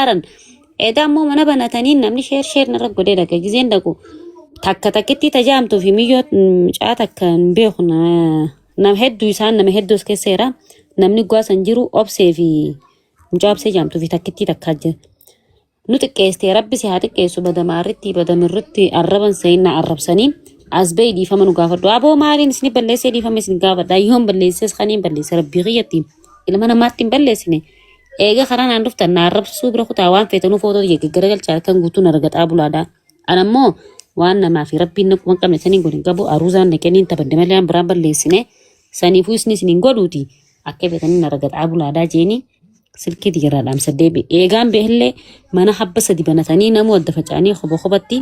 Aran edammo mana banatanii namni sheer narra godee dhaga gizeen dhagu takka takkitti tajaamtuu fi miyyoo caata kan beeku nam hedduu isaan nama hedduus keesseera namni gwaasan jiru obsee fi mucaabsee jaamtuu fi takkitti takkaa jira. Nuti qeestee rabbi si haa xiqqeessu badamaarritti badamirrutti arraban sayinna arrabsanii as ba'ii dhiifama nu gaafadhu. Aboo maaliin isin balleessee dhiifame isin gaafadha. Yoon balleessees kaniin balleesse rabbii xiyyatti ilma namaatti hin balleessine. Eega karaan aan dhuftan na arrabsuu bira kutaa waan feetanuu footoo garagalchaa kan guutuu na ragaxaa bulaadha. Anammoo waan namaa fi rabbiin nakkuma qabne saniin godhin qabu aruuzaan naqaniin taphadde malee aan biraan balleessine saniifuu isiniin godhuuti akka feetanii na ragaxaa bulaadhaa jeeni silkii jiraadhaam saddeebi eegaan beellee mana habba sadi banatanii namu adda faca'anii khobatti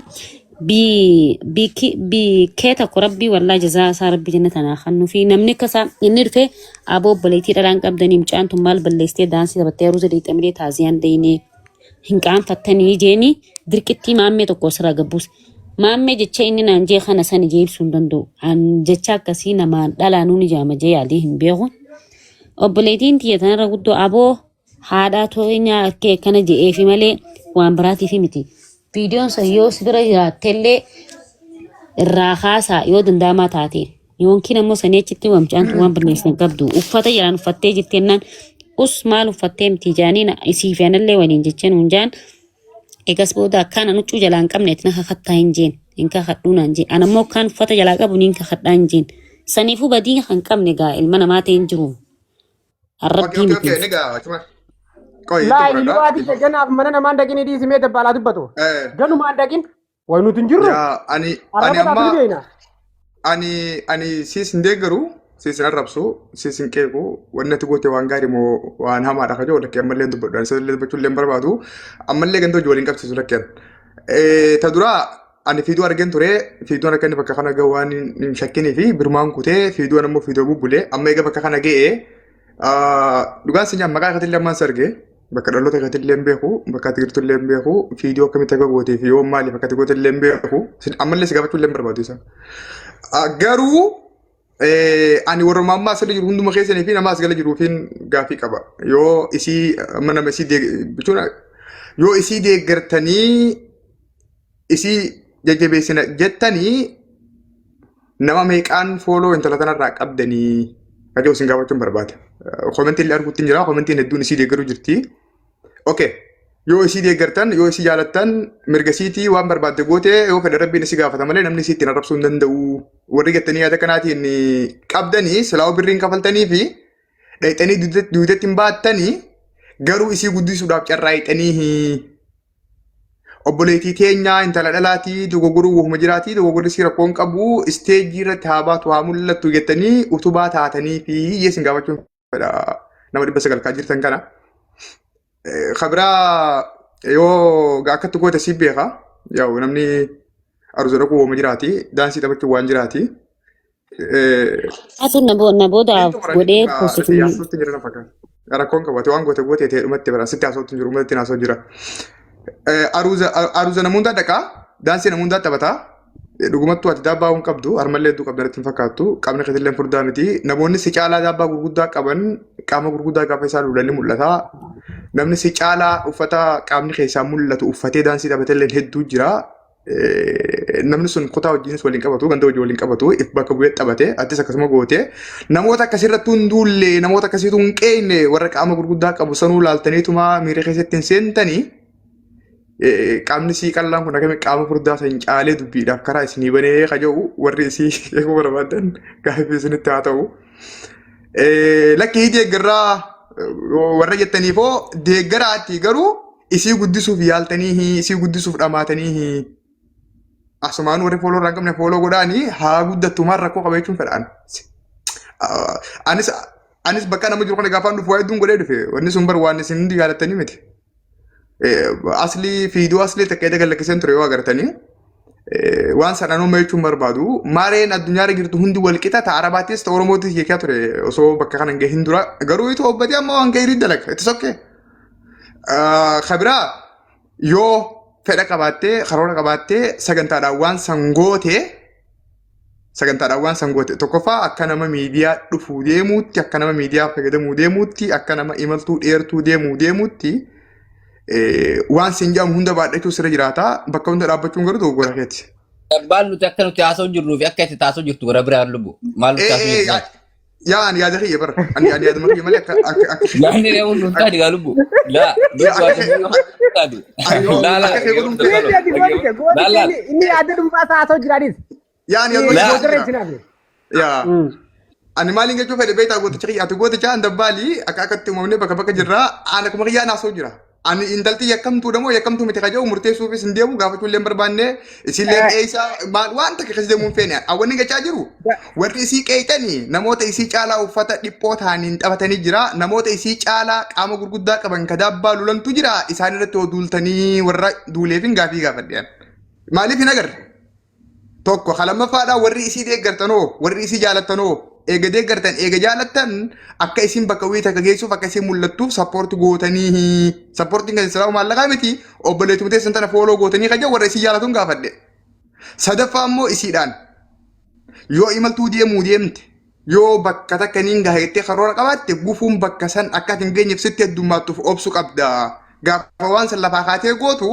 bi keeta ko rabbii wallaa jazaa isaa rabbii jannatana khannu fi namni kasa inni dhufe aboo baleetii dhalaan qabdanii mucaan tun maal balleestee daansii taphattee aruuza dhiixamee taaziyaan deeyne hin qaanfattanii jeeni dirqitti maammee tokko sirraa gabbuus. Maammee jecha inni naan jee kana sani jeebsuu hin danda'u. An jecha akkasii namaan dhalaanuun ijaama jee yaadii hin beeku. Obboleetiin xiyyatanarra guddoo aboo haadhaa too'inyaa harkee akkana je'eefi malee waan biraatiifi miti. Viidiyoon san yoo sibira jiraattellee irraa kaasaa yoo danda'amaa taate yookiin ammoo sanii achitti wamcaantu waan balleessan qabdu uffata jiraan uffattee jirteennaan us maal uffattee miti jaaniin isiif yanallee waliin jechan hunjaan egas booda akkaan anuccuu jalaa hin qabne itti na kakattaa hin jeen hin kakadhuunaan hin jeen anammoo akkaan uffata jalaa qabu niin kakadhaa hin jeen saniifuu badii kan qabne gaa ilma namaa ta'e hin jiru arrabbii miti. لا الوادي جنا من أنا ما عندكين دي سميت بالله تبتو جنو ما عندكين وينو تنجرو أني سيسن دعرو سيسن الربسو سيسن كيكو وانا تقولي وانغاري مو وانها ما رخجو ولا كي أملي ندو بدو أنسى اللي بتقول لهم بربادو أملي جندو جوالين كاب سيسو لكن تدرا أنا فيديو أرجن ترى فيديو أنا كني بكخنا جوان نمشكني فيه برمان كوته فيديو أنا مو فيديو بوبلة أما إذا بكخنا جيه دوغان سنجا مكان كتير لما سرقة bakka dhaloota katti illee beeku bakka tigirtu illee beeku fiidiyoo akkamitti akka goote fi yoo maaliif akka goote illee beeku ammallee si gaafachuu illee barbaadu isa garuu ani warra mammaa asirra jiru hunduma keessanii fi nama as gala jiruufiin gaafii qaba yoo isii mana bichuun yoo isii deeggartanii isii jajjabeessina jettanii nama meeqaan fooloo intala tanarraa qabdanii ajoo isin gaafachuun barbaada. Komentiin illee arguutti hin jira. Komentiin hedduun isii deeggaruu jirti. Okay. Yoo isii deeggartan, yoo isii jaalattan mirga isiitii waan barbaadde goote yoo fedha rabbiin isii gaafata malee namni isii ittiin arrabsuu hin danda'u. Warri jettanii yaada kanaatiin qabdanii silaa birriin kafaltanii fi dhayxanii duudatti hin baattanii garuu isii guddisuudhaaf carraa'ixanii obboleetii teenyaa intala dhalaatii dogoggoruu wahuma jiraatii dogoggorri sii rakkoon qabu isteejii irratti haa baatu haa mul'attu jettanii utubaa taatanii fi yeesin gaafachuun fedha nama 900 jirtan kana. Khabraa yoo akkatti goote si beeka yaa'u namni aruuza dhaquu wahuma jiraatii daansii taphachuu waan jiraatii. Atu nabooda godhee positii rakkoon qabate waan goote ta'e dhumatti bara sitti haasawutti hin jiru uummatatti haasawuu jira. Aruuza namoota dhaqaa daansii namoota taphataa dhugumattuu ati daabbaa waan qabdu harmallee hedduu qabdan ittiin fakkaattu qaamni keetillee furdaa miti namoonni si caalaa daabbaa gurguddaa qaban qaama gurguddaa gaafa isaa lulanii mul'ata namni si caalaa uffata qaamni keessaa mul'atu uffatee daansii taphateellee hedduu jira namni sun kutaa wajjinis waliin qabatu ganda hojii waliin qabatu if bakka bu'ee taphate attis akkasuma goote namoota akkasirratti hunduullee namoota akkasiitu hin qeenne warra qaama gurguddaa qabu sanuu laaltaniituma miira keessatti hin seentanii qaamni sii qallaan kun akkami qaama furdaa san caalee dubbiidhaaf karaa isinii banee kaja'u warri isii eeguu barbaadan gaaffii isinitti haa ta'u. Lakkii deeggarraa warra jettaniifoo deeggaraatti garuu isii guddisuuf yaaltanii isii guddisuuf dhamaatanii asumaan warri fooloo irraa hin qabne fooloo godhaanii haa guddattumaan rakkoo qaba jechuun fedhaan. Anis bakka nama jiru kana gaafaan dhufu waa hedduun godhee dhufe wanni sun bar waan isin hundi yaadattanii miti. Asli fiidiyoo asli takkee dagalakkiseen ture yoo agartanii waan sanaan uummee jechuun barbaadu maareen addunyaa jirtu hundi walqixa ta'a arabaattis ta'a oromootis jeekaa ture osoo bakka kana hin gahin dura garuu itti obbatee amma waan gahii dalaga itti sokkee. Kabiraa yoo fedha qabaattee karoora qabaattee sagantaadhaan waan sangoote tokkoffaa akka nama miidiyaa dhufuu deemuutti akka nama miidiyaa fayyadamuu deemuutti akka nama imaltuu dheertuu deemuutti. waan siin jedhamu hunda baadhachuu sirra jiraata bakka hunda dhaabbachuun garuu dogoggora keeti. Dabbaan nuti akka nuti haasa'u jirruu fi akka itti taasisuu jirtu gara biraan lubbu. Maal nuti haasa'u jirtu? Yaa ani yaada kiyya bara. Ani yaada kiyya malee akka. Yaadni reewuu nuti taadi gaa lubbu. Laa. Inni yaada dhuunfaa haasa'u jiraanis. Yaa ani yaada kiyya. Yaa. Ani maaliin jechuu fedhe beektaa gooticha kiyya ati gooticha an dabbaalii akkatti uumamnee bakka jirraa ana kuma kiyyaan haasa'u jira. Ani intalti yakkamtuudha moo yakkamtuu miti kaja'u murteessuufis hin deemu gaafachuu illee barbaanne isillee qeessaa waan takka keessa deemuu hin feene awwanni gachaa jiru warri isii qeexanii namoota isii caalaa uffata dhiphoo ta'aniin taphatanii jira namoota isii caalaa qaama gurguddaa qaban kadaabbaa lulantu jira isaan irratti oo duultanii warra duuleefin gaafii gaafadhean maaliif hin agarre tokko halamaffaadhaa warri isii deeggartanoo warri isii jaalattanoo eega deeggartan eega jaalattan akka isin bakka wayii takka geessuuf akka isin mul'attuuf sappoorti gootanii sappoortiin kan islaamu maallaqaa miti obboleetuma teessan tana fooloo gootanii kan warra isii jaalatuun gaafadhe sadaffaa immoo isiidhaan yoo imaltuu deemuu deemte yoo bakka takka niin gaheettee karoora qabaatte gufuun bakka san akka hin geenyeef sitti heddummaattuuf obsu qabda gaafa waan san lafaa kaatee gootu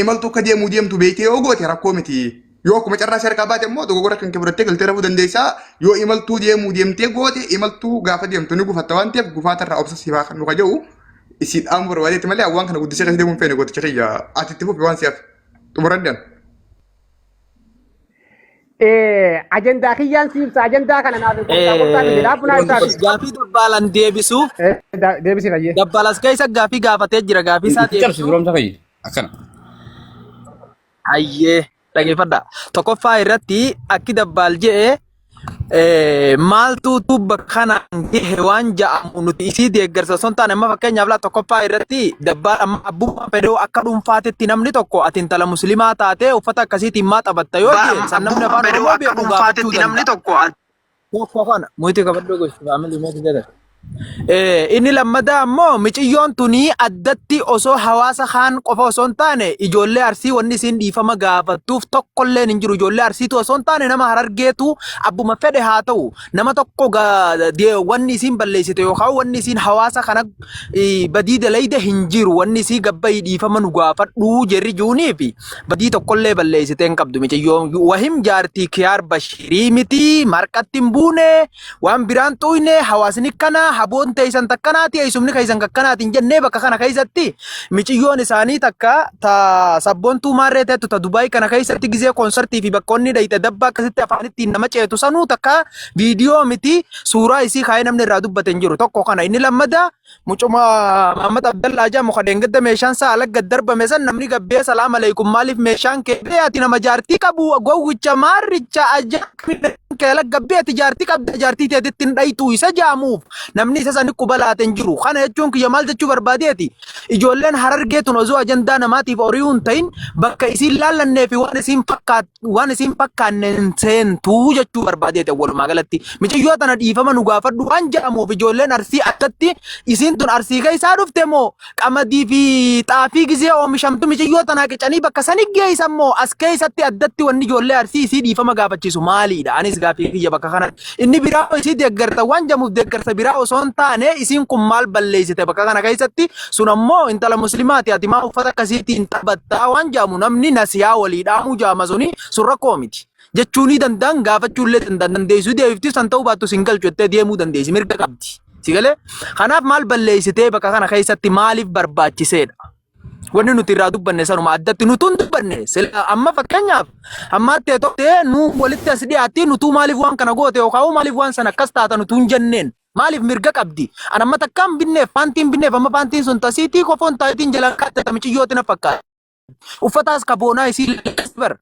imaltuu akka deemuu deemtu beekee yoo goote rakkoo miti. Yoo kuma carraa seera baate immoo dogoggora kan kibirattee galtee rafuu dandeessaa yoo imaltuu deemtee goote imaltuu gaafa deemtu ni gufatta waan ta'eef gufaatarraa obsa siifaa kan nu kaja'u isiidhaan barbaadeetti malee waan kana guddisee kan deemuun feene gooticha kiyya ati itti fufi waan si'aaf xumuraddan. Ajandaa kiyyaan siibsa ajandaa kana naaf gaafii dabbaalan deebisu deebisii fayyee. Dabbaalas keessa gaafii gaafatee jira gaafii isaa deebisu. Akkana. Hayyee. Dhaggeeffadha. Tokkoffaa irratti akki dabbaal jedhee maaltu tubba kanaan gahe waan ja'amu nuti isii deeggarsa osoo hin taane amma fakkeenyaaf laa tokkoffaa irratti dabbaal amma abbummaa fedhoo akka dhuunfaatetti namni tokko ati intala musliimaa taatee uffata akkasiitiin maa taphatta yoo ta'e san namni afaan oromoo beeku gaafachuu danda'a. Tokko kana muitii qabadhoo gochuuf amali meetii jedhama. Inni lammadaa ammoo miciyyoon tuni addatti osoo hawaasa kaan qofa osoo hin taane ijoollee arsii wanni isiin dhiifama gaafattuuf tokkolleen hin jiru ijoollee arsiitu osoo hin taane nama harargeetu abbuma fedhe haa ta'u nama tokko wanni isiin balleessite yookaan wanni isiin hawaasa kana badii dalayde hin jiru wanni isii gabbayii dhiifama nu gaafadhuu jerri juunii fi badii tokkollee balleessite hin qabdu miciyyoon wahim jaartii kiyaar bashirii miti marqatti hin buune waan biraan xuyne hawaasni kana haboon teessan takkanaati eesumni keessan kakkanaatiin jennee bakka kana keessatti miciyyoon isaanii takka ta sabboontuu maarree teettu ta Dubaay kana keessatti gizee konsertii fi bakkoonni dhayite dabba akkasitti afaanitti nama ceetu sanuu takka viidiyoo miti suuraa isii kaayee namni irraa dubbate hin jiru tokko kana inni lammada mucuma Muhammad Abdallaa jedhamu kadeen gadda meeshaan saa alagga darbame san namni gabbee salaam aleikum maaliif meeshaan kee ati nama jaartii qabu gowwicha maarricha ajaa keela gabbee ati jaartii qabda jaartii teetitti hin dhaytu isa jaamuuf namni isa sani qubalaate hin jiru kana jechuun kiyya maal jechuu barbaadeeti ijoolleen harargeetun osoo ajandaa namaatiif horii hin ta'in bakka isiin laallannee fi waan isiin fakkaanneen seentuu jechuu barbaadeeti walumaa galatti miciyyoo tana dhiifama nu gaafadhu waan jedhamuuf ijoolleen arsii akkatti isiin tun arsii keessaa dhufte moo qamadii fi xaafii gizee oomishamtu miciyyoo tana qicanii bakka sani geessan moo as keessatti addatti wanni ijoollee arsii isii dhiifama gaafachiisu maaliidha anis gaafii kiyya bakka kana inni biraa isii deeggarta waan jamuuf deeggarsa biraa osoo hin taane isiin kun maal balleessite bakka kana keessatti sun ammoo intala muslimaati ati maa uffata akkasiitiin taphattaa waan jaamu namni nasiyaa walii dhaamuu jaama suni sun rakkoo miti jechuunii danda'an gaafachuullee dandeessuu deebiftiif san ta'uu baattu sin galchu jettee deemuu dandeessi mirga qabdi sigalee kanaaf maal balleessitee bakka kana keessatti maaliif barbaachiseedha wanni nuti irraa dubbanne sanuma addatti nutuun dubbanne amma fakkeenyaaf amma teetotee nu walitti as dhiyaatti nutuu maaliif waan kana goote yookaan maaliif waan sana akkas taata nutuun jenneen maaliif mirga qabdi ana amma takkaan binneef paantiin binneef amma paantiin sun tasiitii kofoon taayitiin jalaan kaatata miciyyooti na fakkaata uffataas kaboonaa isii bar